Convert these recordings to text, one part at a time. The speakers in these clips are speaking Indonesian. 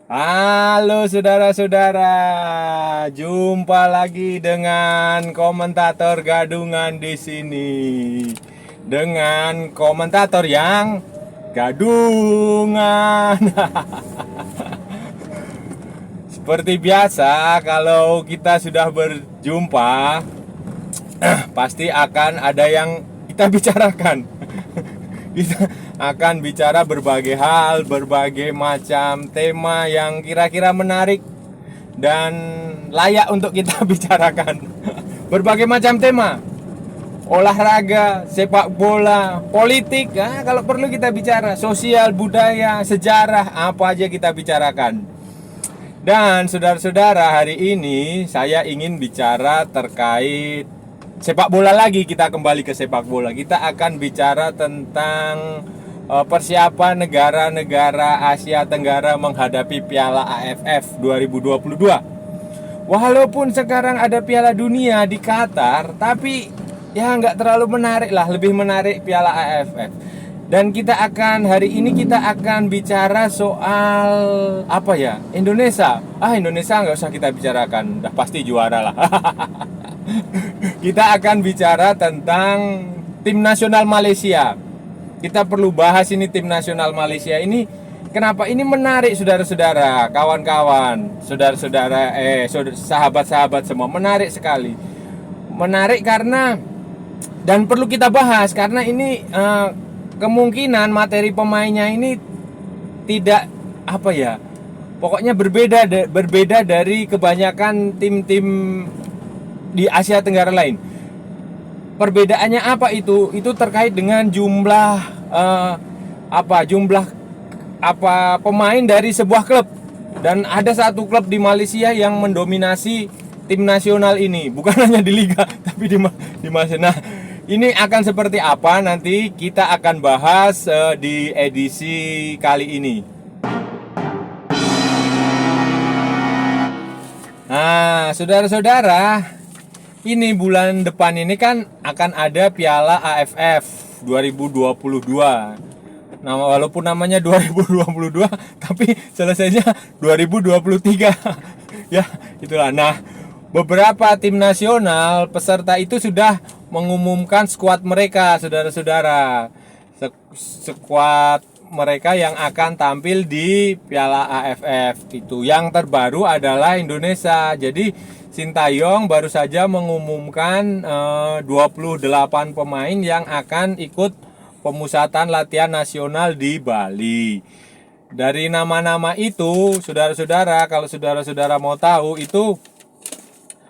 Halo saudara-saudara, jumpa lagi dengan komentator gadungan di sini. Dengan komentator yang gadungan. Seperti biasa, kalau kita sudah berjumpa, pasti akan ada yang kita bicarakan. Kita akan bicara berbagai hal, berbagai macam tema yang kira-kira menarik dan layak untuk kita bicarakan. Berbagai macam tema, olahraga, sepak bola, politik, kalau perlu kita bicara, sosial, budaya, sejarah, apa aja kita bicarakan. Dan saudara-saudara, hari ini saya ingin bicara terkait sepak bola lagi. Kita kembali ke sepak bola. Kita akan bicara tentang persiapan negara-negara Asia Tenggara menghadapi Piala AFF 2022. Walaupun sekarang ada Piala Dunia di Qatar, tapi ya nggak terlalu menarik lah. Lebih menarik Piala AFF. Dan hari ini kita akan bicara soal apa ya? Indonesia. Indonesia nggak usah kita bicarakan, udah pasti juara lah. Kita akan bicara tentang tim nasional Malaysia. Kita perlu bahas ini tim nasional Malaysia ini. Kenapa ini menarik, saudara-saudara, kawan-kawan, saudara-saudara, sahabat-sahabat semua, menarik sekali. Menarik karena dan perlu kita bahas karena ini kemungkinan materi pemainnya ini tidak pokoknya berbeda dari kebanyakan tim-tim di Asia Tenggara lain. Perbedaannya apa itu? Itu terkait dengan jumlah pemain dari sebuah klub. Dan ada satu klub di Malaysia yang mendominasi tim nasional ini, bukan hanya di liga tapi di Malaysia. Nah, ini akan seperti apa nanti kita akan bahas di edisi kali ini. Nah, saudara-saudara, ini bulan depan ini kan akan ada Piala AFF 2022. Nah, walaupun namanya 2022, tapi selesainya 2023. Ya, itulah. Nah, beberapa tim nasional peserta itu sudah mengumumkan skuad mereka, saudara-saudara. Skuad mereka yang akan tampil di Piala AFF itu. Yang terbaru adalah Indonesia. Jadi Sintayong baru saja mengumumkan 28 pemain yang akan ikut pemusatan latihan nasional di Bali. Dari nama-nama itu, saudara-saudara, kalau saudara-saudara mau tahu, itu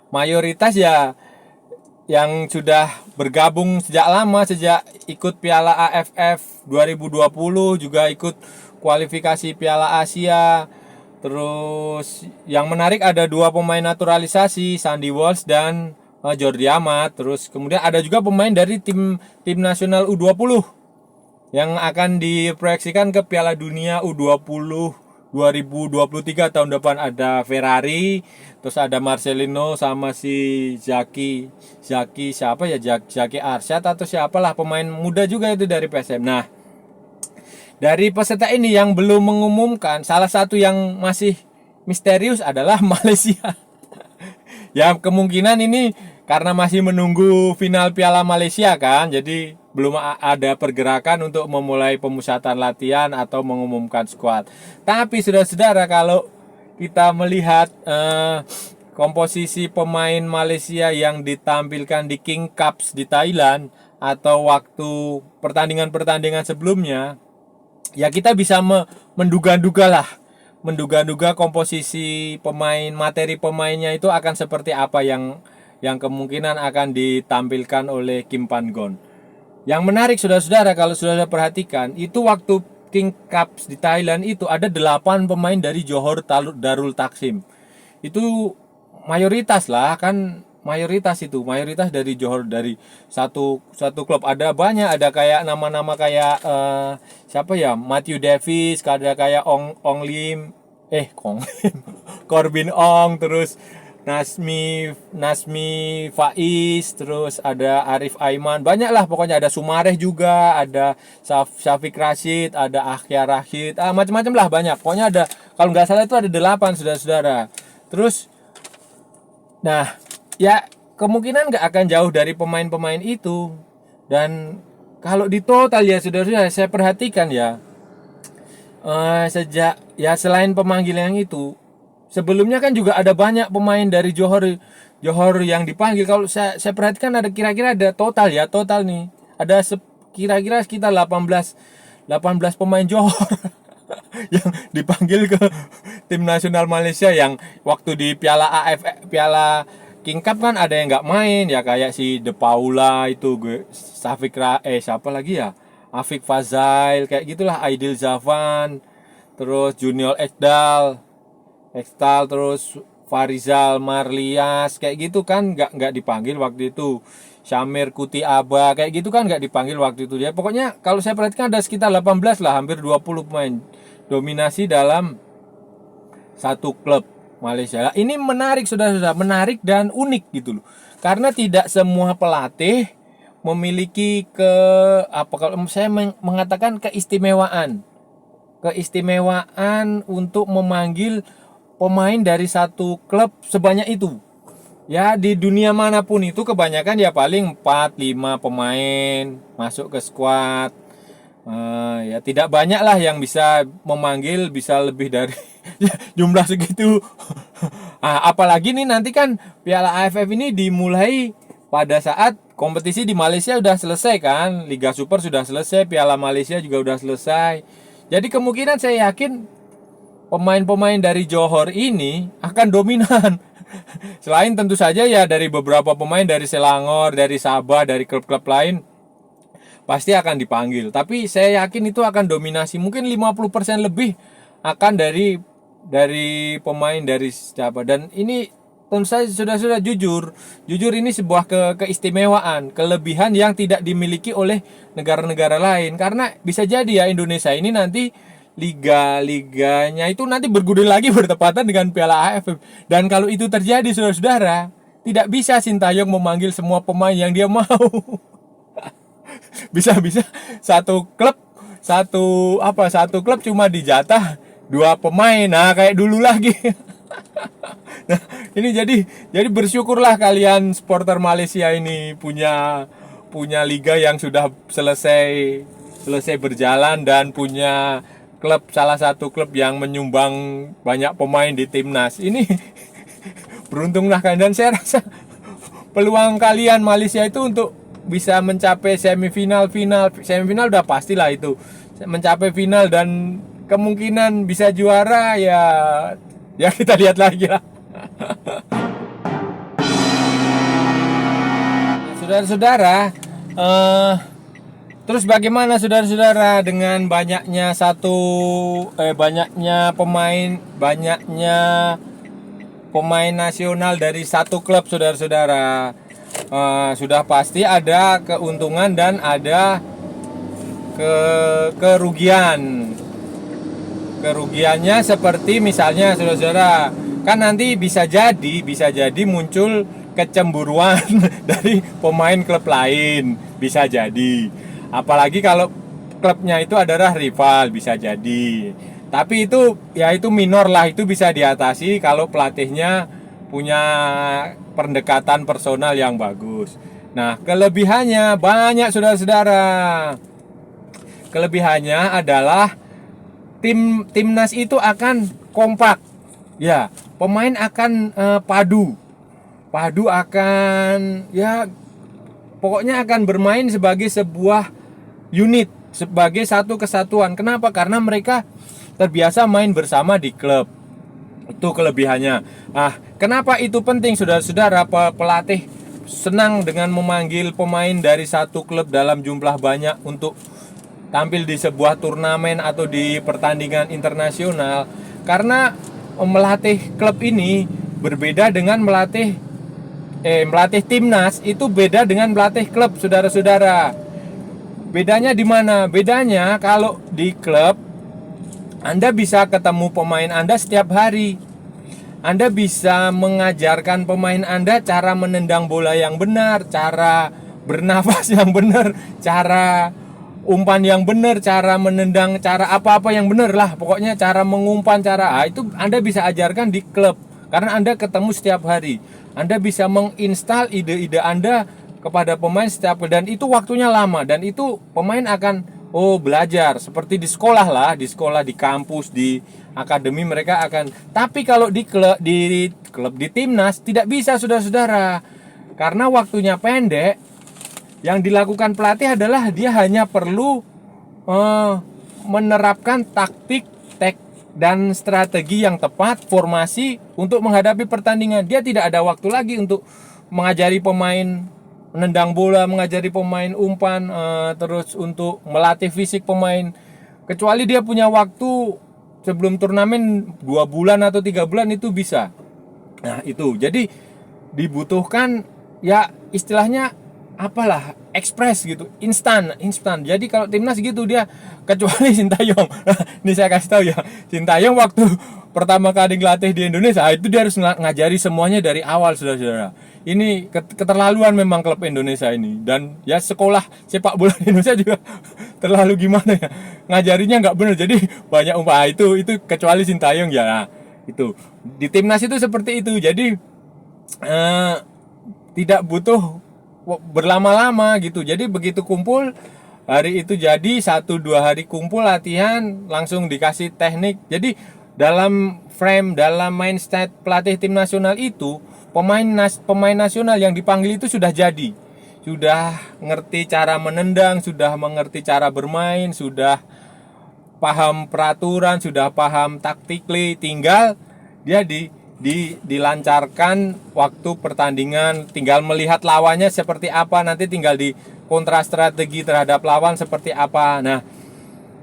mayoritas ya yang sudah bergabung sejak lama, sejak ikut Piala AFF 2020, juga ikut kualifikasi Piala Asia. Terus yang menarik ada 2 pemain naturalisasi, Sandy Walsh dan Jordi Amat. Terus kemudian ada juga pemain dari tim nasional U20 yang akan diproyeksikan ke Piala Dunia U20 2023 tahun depan. Ada Ferrari, terus ada Marcelino sama si Zaki Arsyad atau siapalah, pemain muda juga itu dari PSM. Nah, dari peserta ini yang belum mengumumkan, salah satu yang masih misterius adalah Malaysia. Ya, kemungkinan ini karena masih menunggu final Piala Malaysia kan, jadi belum ada pergerakan untuk memulai pemusatan latihan atau mengumumkan skuad. Tapi saudara-saudara, kalau kita melihat komposisi pemain Malaysia yang ditampilkan di King Cups di Thailand atau waktu pertandingan-pertandingan sebelumnya, ya kita bisa menduga-duga komposisi materi pemainnya itu akan seperti apa yang kemungkinan akan ditampilkan oleh Kim Pan Gon. Yang menarik, saudara-saudara, kalau sudah perhatikan, itu waktu King Cups di Thailand itu ada 8 pemain dari Johor Darul Taksim. Itu mayoritas dari Johor, dari satu klub. Ada banyak, ada kayak nama-nama kayak Matthew Davis, ada kayak Ong Lim, Corbin Ong, terus Nasmi Faiz, terus ada Arif Aiman, banyak lah pokoknya. Ada Sumareh juga, ada Syafiq Rashid, ada Akhya Rashid, macam-macam lah, banyak. Pokoknya ada Kalau nggak salah itu ada 8 saudara-saudara. Terus, nah ya kemungkinan nggak akan jauh dari pemain-pemain itu. Dan kalau di total ya saudara-saudara, saya perhatikan ya, sejak ya selain pemanggilan yang itu, sebelumnya kan juga ada banyak pemain dari Johor yang dipanggil. Kalau saya perhatikan ada kira-kira ada total nih. Ada kira-kira sekitar 18 pemain Johor yang dipanggil ke tim nasional Malaysia, yang waktu di Piala AFF, Piala King Cup kan ada yang nggak main ya, kayak si De Paula itu, siapa lagi ya, Afik Fazail, kayak gitulah, Aidil Zafan, terus Junior Ekdal, terus Farizal Marlias, kayak gitu kan nggak dipanggil waktu itu. Syamir Kuti Aba, kayak gitu kan nggak dipanggil waktu itu. Ya pokoknya kalau saya perhatikan ada sekitar 18 lah, hampir 20 pemain dominasi dalam satu klub Malaysia. Nah, ini menarik saudara-saudara, menarik dan unik gitu loh. Karena tidak semua pelatih memiliki kalau saya mengatakan keistimewaan untuk memanggil pemain dari satu klub sebanyak itu. Ya di dunia manapun itu kebanyakan ya paling 4-5 pemain masuk ke skuad. Ya tidak banyak lah yang bisa memanggil bisa lebih dari jumlah segitu. Apalagi nih nanti kan Piala AFF ini dimulai pada saat kompetisi di Malaysia udah selesai kan, Liga Super sudah selesai, Piala Malaysia juga udah selesai. Jadi kemungkinan saya yakin pemain-pemain dari Johor ini akan dominan. Selain tentu saja ya dari beberapa pemain dari Selangor, dari Sabah, dari klub-klub lain pasti akan dipanggil. Tapi saya yakin itu akan dominasi, mungkin 50% lebih akan dari pemain dari Sabah. Dan ini tentu saja sudah jujur ini sebuah keistimewaan, kelebihan yang tidak dimiliki oleh negara-negara lain. Karena bisa jadi ya Indonesia ini nanti liganya itu nanti bergulir lagi bertepatan dengan Piala AFF. Dan kalau itu terjadi saudara-saudara, tidak bisa Sintayong memanggil semua pemain yang dia mau. Bisa-bisa satu klub cuma dijatah 2 pemain. Nah, kayak dulu lagi. Nah, ini jadi bersyukurlah kalian supporter Malaysia ini punya liga yang sudah selesai berjalan dan punya salah satu klub yang menyumbang banyak pemain di timnas. Ini beruntunglah kalian, dan saya rasa peluang kalian Malaysia itu untuk bisa mencapai semifinal udah pastilah itu. Mencapai final dan kemungkinan bisa juara ya kita lihat lagi lah. Saudara-saudara, terus bagaimana saudara-saudara dengan banyaknya pemain nasional dari satu klub saudara-saudara? Sudah pasti ada keuntungan dan ada kerugiannya, seperti misalnya saudara-saudara, kan nanti bisa jadi muncul kecemburuan dari pemain klub lain, bisa jadi, apalagi kalau klubnya itu adalah rival, bisa jadi. Tapi itu minor lah, itu bisa diatasi kalau pelatihnya punya pendekatan personal yang bagus. Nah, kelebihannya banyak saudara-saudara. Kelebihannya adalah timnas itu akan kompak. Ya, pemain akan padu akan pokoknya akan bermain sebagai sebuah unit, sebagai satu kesatuan. Kenapa? Karena mereka terbiasa main bersama di klub. Itu kelebihannya. Kenapa itu penting saudara-saudara? Pelatih senang dengan memanggil pemain dari satu klub dalam jumlah banyak untuk tampil di sebuah turnamen atau di pertandingan internasional. Karena melatih klub ini berbeda dengan melatih timnas, itu beda dengan melatih klub saudara-saudara. Bedanya di mana? Bedanya kalau di klub Anda bisa ketemu pemain Anda setiap hari. Anda bisa mengajarkan pemain Anda cara menendang bola yang benar, cara bernafas yang benar, cara umpan yang benar, cara menendang, cara apa-apa yang benar lah. Pokoknya cara mengumpan, itu Anda bisa ajarkan di klub. Karena Anda ketemu setiap hari. Anda bisa menginstal ide-ide Anda kepada pemain setiap, dan itu waktunya lama, dan itu pemain akan belajar seperti di sekolah lah, di kampus, di akademi mereka akan. Tapi kalau di klub di timnas tidak bisa, saudara-saudara, karena waktunya pendek. Yang dilakukan pelatih adalah dia hanya perlu menerapkan taktik, dan strategi yang tepat, formasi untuk menghadapi pertandingan. Dia tidak ada waktu lagi untuk mengajari pemain menendang bola, mengajari pemain umpan, terus untuk melatih fisik pemain. Kecuali dia punya waktu sebelum turnamen 2 bulan atau 3 bulan, itu bisa. Nah itu, jadi dibutuhkan ya istilahnya apalah, ekspres gitu, instan. Jadi kalau timnas gitu dia, kecuali Sintayong. Ini saya kasih tahu ya, Sintayong waktu pertama kali ngelatih di Indonesia, itu dia harus ngajari semuanya dari awal, saudara-saudara. Ini keterlaluan memang klub Indonesia ini, dan ya sekolah sepak bola di Indonesia juga terlalu gimana ya, ngajarinya nggak benar. Jadi banyak itu kecuali Sintayong ya. Nah, itu di timnas itu seperti itu. Jadi tidak butuh berlama-lama gitu. Jadi begitu kumpul hari itu, jadi 1-2 hari kumpul latihan langsung dikasih teknik. Jadi dalam mindset pelatih tim nasional itu, pemain nasional yang dipanggil itu sudah jadi, sudah ngerti cara menendang, sudah mengerti cara bermain, sudah paham peraturan, sudah paham taktikly. Tinggal dia dilancarkan waktu pertandingan, tinggal melihat lawannya seperti apa, nanti tinggal di kontra strategi terhadap lawan seperti apa. Nah,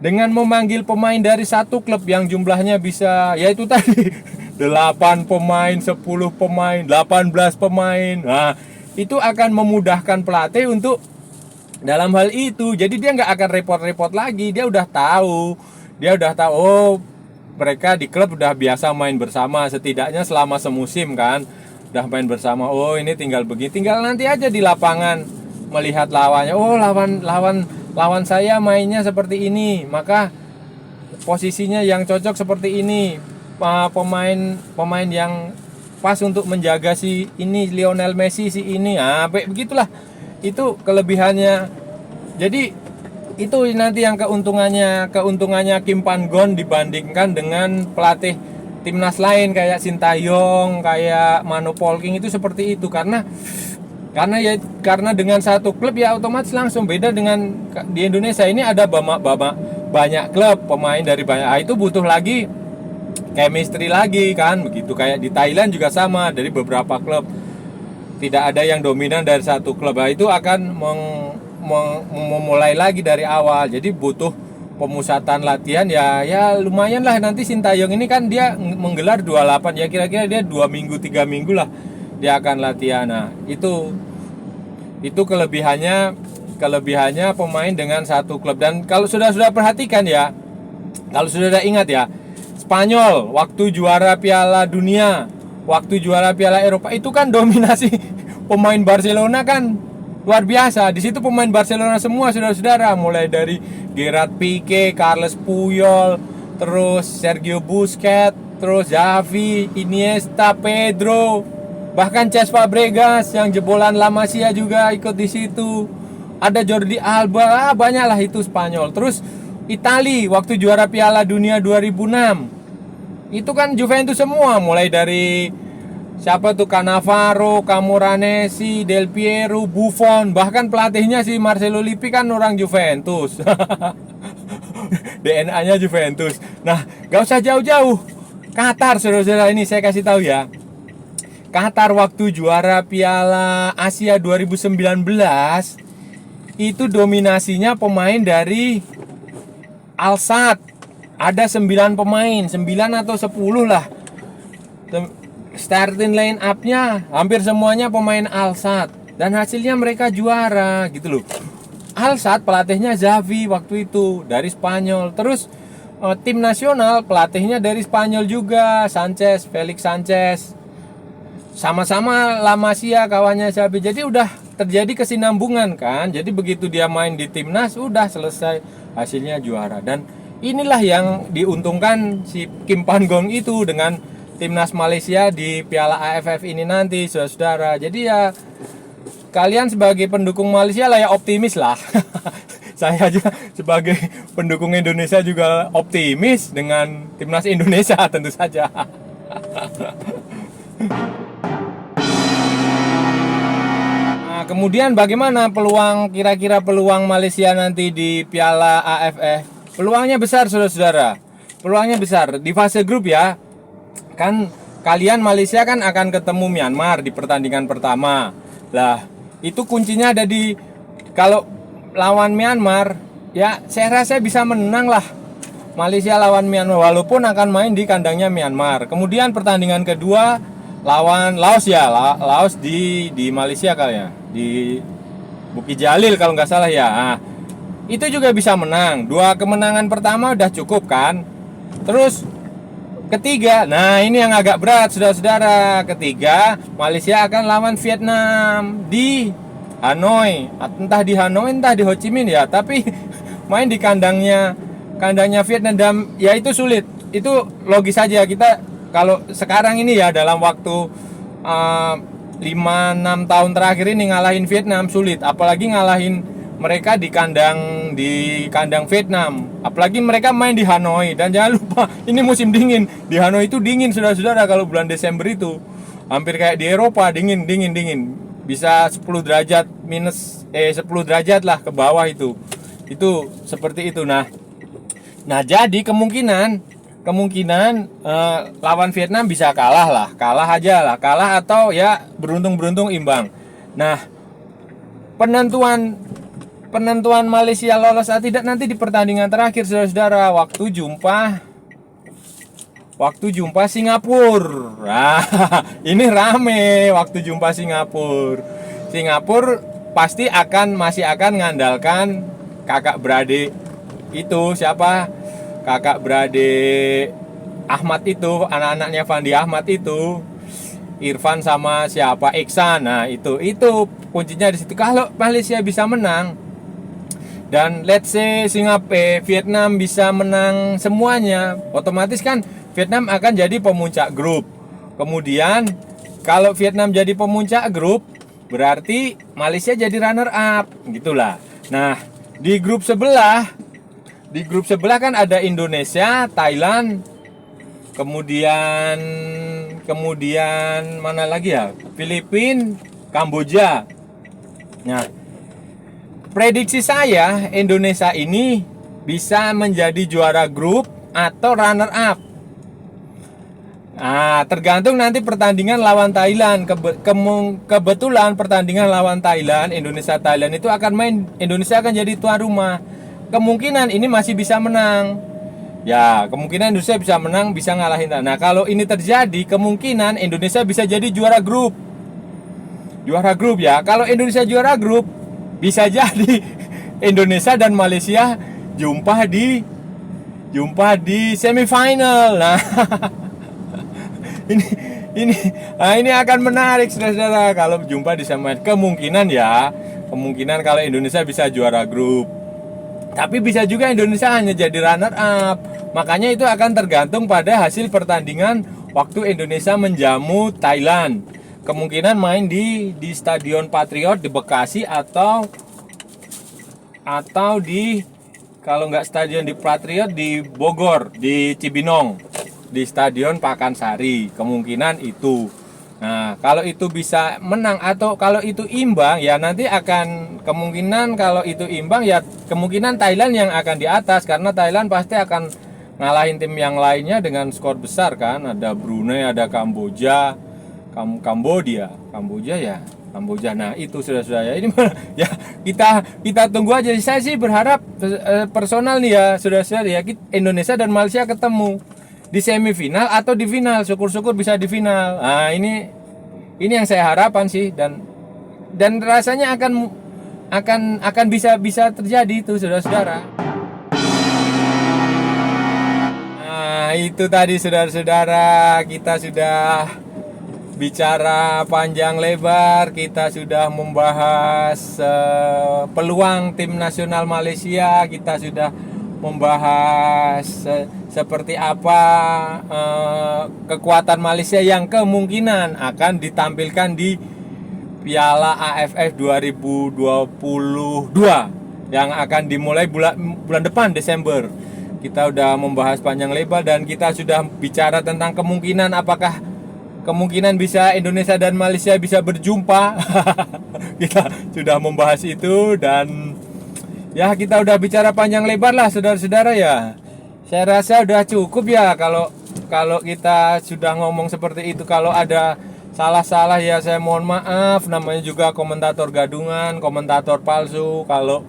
dengan memanggil pemain dari satu klub yang jumlahnya bisa, yaitu tadi 8 pemain, 10 pemain, 18 pemain. Nah, itu akan memudahkan pelatih untuk dalam hal itu. Jadi dia nggak akan repot-repot lagi. Dia udah tahu, mereka di klub udah biasa main bersama, setidaknya selama semusim kan, udah main bersama. Ini tinggal begini, tinggal nanti aja di lapangan melihat lawannya. Lawan saya mainnya seperti ini, maka posisinya yang cocok seperti ini. Pemain yang pas untuk menjaga si ini, Lionel Messi si ini. Begitulah. Itu kelebihannya. Jadi itu nanti yang keuntungannya Kim Pan-gon dibandingkan dengan pelatih timnas lain kayak Sintayong, kayak Manu Polking, itu seperti itu. Karena dengan satu klub ya otomatis langsung beda dengan di Indonesia ini ada banyak klub, pemain dari banyak. Itu butuh lagi chemistry lagi kan, begitu. Kayak di Thailand juga sama, dari beberapa klub, tidak ada yang dominan dari satu klub. Itu akan memulai lagi dari awal. Jadi butuh pemusatan latihan ya lumayan lah. Nanti Sintayong ini kan dia menggelar 28, ya kira-kira dia 2 minggu 3 minggu lah dia akan latihan. Nah, itu kelebihannya pemain dengan satu klub. Dan kalau sudah perhatikan ya, kalau sudah ingat ya, Spanyol waktu juara Piala Dunia, waktu juara Piala Eropa, itu kan dominasi pemain Barcelona kan luar biasa. Di situ pemain Barcelona semua, saudara-saudara, mulai dari Gerard Pique, Carles Puyol, terus Sergio Busquets, terus Xavi, Iniesta, Pedro, bahkan Cesc Fabregas yang jebolan La Masia juga ikut di situ. Ada Jordi Alba, banyak lah itu Spanyol. Terus Itali waktu juara Piala Dunia 2006. Itu kan Juventus semua, mulai dari siapa tuh, Cannavaro, Camoranesi, Del Piero, Buffon, bahkan pelatihnya si Marcelo Lippi kan orang Juventus. DNA-nya Juventus. Nah, gak usah jauh-jauh. Qatar, saudara-saudara, ini saya kasih tahu ya. Qatar waktu juara Piala Asia 2019 itu dominasinya pemain dari Al Sadd. Ada 9 pemain, 9 atau 10 lah. Starting line up-nya hampir semuanya pemain Al Sadd, dan hasilnya mereka juara gitu loh. Al Sadd pelatihnya Xavi waktu itu dari Spanyol. Terus tim nasional pelatihnya dari Spanyol juga, Felix Sanchez. sama-sama La Masia kawannya Xabi. Jadi udah terjadi kesinambungan kan. Jadi begitu dia main di timnas udah selesai, hasilnya juara. Dan inilah yang diuntungkan si Kim Pan-gong itu dengan timnas Malaysia di Piala AFF ini nanti, saudara-saudara. Jadi ya kalian sebagai pendukung Malaysia lah ya optimis lah. Saya aja sebagai pendukung Indonesia juga optimis dengan timnas Indonesia tentu saja. Nah, kemudian bagaimana kira-kira peluang Malaysia nanti di Piala AFF? Peluangnya besar, saudara-saudara. Peluangnya besar di fase grup ya. Kan kalian Malaysia kan akan ketemu Myanmar di pertandingan pertama. Lah, itu kuncinya ada di kalau lawan Myanmar, ya saya rasa bisa menang lah. Malaysia lawan Myanmar walaupun akan main di kandangnya Myanmar. Kemudian pertandingan kedua lawan Laos ya, Laos di Malaysia kali ya, di Bukit Jalil kalau nggak salah ya. Nah, itu juga bisa menang. 2 kemenangan pertama udah cukup kan. Terus ketiga, nah ini yang agak berat saudara-saudara. Ketiga, Malaysia akan lawan Vietnam di Hanoi, entah di Hanoi entah di Ho Chi Minh ya, tapi main di kandangnya Vietnam ya itu sulit. Itu logis saja kita kalau sekarang ini ya dalam waktu 5-6 tahun terakhir ini ngalahin Vietnam sulit, apalagi ngalahin mereka di kandang Vietnam, apalagi mereka main di Hanoi. Dan jangan lupa ini musim dingin, di Hanoi itu dingin saudara-saudara. Kalau bulan Desember itu hampir kayak di Eropa, dingin, bisa 10 derajat minus 10 derajat lah ke bawah itu seperti itu. Nah jadi kemungkinan lawan Vietnam bisa kalah atau ya beruntung imbang. Nah, penentuan Malaysia lolos atau tidak nanti di pertandingan terakhir saudara-saudara, waktu jumpa Singapura. Nah, ini rame waktu jumpa Singapura. Pasti masih akan mengandalkan kakak beradik itu siapa? Kakak beradik Ahmad itu, anak-anaknya Fandi Ahmad itu, Irfan sama siapa? Iksan. Nah, itu kuncinya di situ. Kalau Malaysia bisa menang dan let's say Vietnam bisa menang semuanya, otomatis kan Vietnam akan jadi pemuncak grup. Kemudian kalau Vietnam jadi pemuncak grup, berarti Malaysia jadi runner up, gitulah. Nah, di grup sebelah kan ada Indonesia, Thailand, kemudian mana lagi ya? Filipina, Kamboja. Nah, prediksi saya Indonesia ini bisa menjadi juara grup atau runner up. Nah, tergantung nanti pertandingan lawan Thailand. Kebetulan pertandingan lawan Thailand, Indonesia-Thailand itu akan main, Indonesia akan jadi tuan rumah. Kemungkinan ini masih bisa menang. Ya, kemungkinan Indonesia bisa menang, bisa ngalahin. Nah, kalau ini terjadi, kemungkinan Indonesia bisa jadi juara grup. Juara grup ya. Kalau Indonesia juara grup, bisa jadi Indonesia dan Malaysia jumpa di semifinal. Nah, ini akan menarik saudara-saudara kalau jumpa di semifinal. Kemungkinan kalau Indonesia bisa juara grup, tapi bisa juga Indonesia hanya jadi runner up. Makanya itu akan tergantung pada hasil pertandingan waktu Indonesia menjamu Thailand. Kemungkinan main di Stadion Patriot di Bekasi atau di, kalau nggak stadion di Patriot, di Bogor, di Cibinong, di Stadion Pakansari. Kemungkinan itu. Nah, kalau itu bisa menang atau kalau itu imbang, ya nanti akan kemungkinan kalau itu imbang ya kemungkinan Thailand yang akan di atas, karena Thailand pasti akan ngalahin tim yang lainnya dengan skor besar kan. Ada Brunei, ada Kamboja ya. Nah, itu sudah ya. Ini ya kita tunggu aja. Saya sih berharap personal nih ya, sudah ya, Indonesia dan Malaysia ketemu di semifinal atau di final. Syukur-syukur bisa di final. Nah, ini yang saya harapkan sih, dan rasanya akan bisa terjadi itu saudara-saudara. Nah, itu tadi saudara-saudara, kita sudah bicara panjang lebar, kita sudah membahas peluang tim nasional Malaysia, kita sudah membahas seperti apa kekuatan Malaysia yang kemungkinan akan ditampilkan di Piala AFF 2022 yang akan dimulai bulan depan Desember. Kita udah membahas panjang lebar dan kita sudah bicara tentang kemungkinan bisa Indonesia dan Malaysia bisa berjumpa. Kita sudah membahas itu dan ya kita udah bicara panjang lebar lah saudara-saudara ya. Saya rasa udah cukup ya kalau kita sudah ngomong seperti itu. Kalau ada salah-salah ya saya mohon maaf, namanya juga komentator gadungan, komentator palsu. Kalau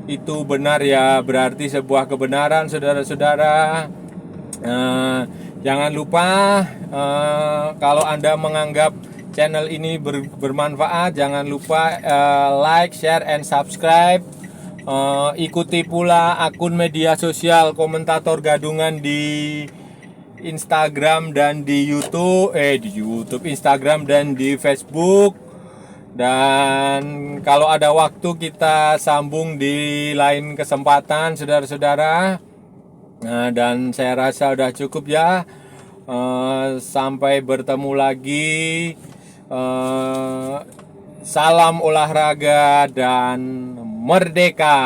itu benar ya berarti sebuah kebenaran saudara-saudara. Jangan lupa kalau Anda menganggap channel ini bermanfaat, jangan lupa like, share, and subscribe. Ikuti pula akun media sosial komentator gadungan di Instagram dan di YouTube, Instagram dan di Facebook. Dan kalau ada waktu kita sambung di lain kesempatan saudara-saudara. Nah, dan saya rasa udah cukup ya. Sampai bertemu lagi. Salam olahraga dan merdeka.